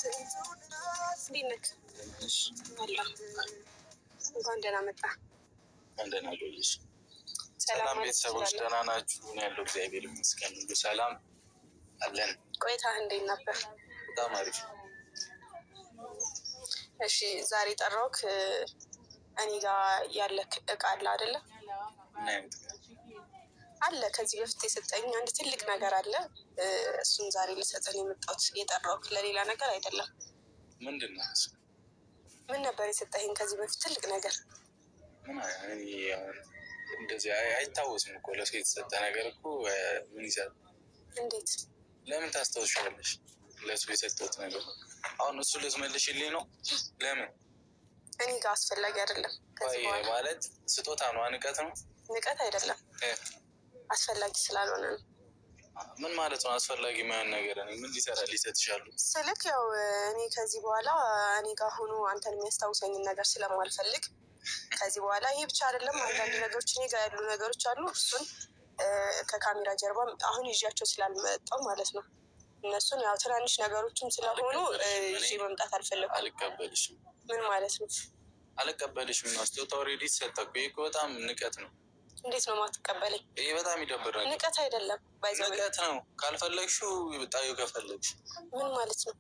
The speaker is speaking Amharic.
እንዴት ነህ? እንኳን ደህና መጣ። ደህና ቆየሽ። ሰላም ቤተሰቦች ደህና ናችሁ? እኔ ያለው እግዚአብሔር ይመስገን ሁሉ ሰላም አለን። ቆይታህ እንዴት ነበር? በጣም አሪፍ። እሺ ዛሬ ጠራሁክ እኔ ጋር ያለክ እቃ አለ አይደለ? ምን አይነት አለ? ከዚህ በፊት የሰጠኝ አንድ ትልቅ ነገር አለ። እሱን ዛሬ ልሰጥህ ነው የመጣሁት። የጠራሁክ ለሌላ ነገር አይደለም። ምንድን ነው? ምን ነበር የሰጠኸኝ ከዚህ በፊት ትልቅ ነገር? እንደዚህ አይታወስም እኮ ለሰው የተሰጠ ነገር እኮ ምን ይሰጥ? እንዴት? ለምን ታስታውሻለሽ? ለሰው የሰጠሁት ነገር አሁን እሱ ልትመልሽልኝ ነው? ለምን? እኔ ጋር አስፈላጊ አይደለም። ማለት ስጦታ ነው? ንቀት ነው? ንቀት አይደለም፣ አስፈላጊ ስላልሆነ ነው። ምን ማለት ነው? አስፈላጊ የማይሆን ነገር ምን ሊሰራ ሊሰጥሻሉ ስልክ ያው እኔ ከዚህ በኋላ እኔ ጋር ሆኖ አንተን የሚያስታውሰኝን ነገር ስለማልፈልግ ከዚህ በኋላ ይሄ ብቻ አይደለም፣ አንዳንድ ነገሮች እኔ ጋር ያሉ ነገሮች አሉ። እሱን ከካሜራ ጀርባ አሁን ይዣቸው ስላልመጣሁ ማለት ነው። እነሱን ያው ትናንሽ ነገሮችም ስለሆኑ ይዤ መምጣት አልፈለኩም። አልቀበልሽም። ምን ማለት ነው? አልቀበልሽም። ስጦታ ኦልሬዲ ተሰጠኩ። ይሄ በጣም ንቀት ነው። እንዴት ነው ማትቀበለኝ? ይሄ በጣም ይደብራል። ንቀት አይደለም፣ ንቀት ነው። ካልፈለግሽው ጣዩ ከፈለግሽ ምን ማለት ነው?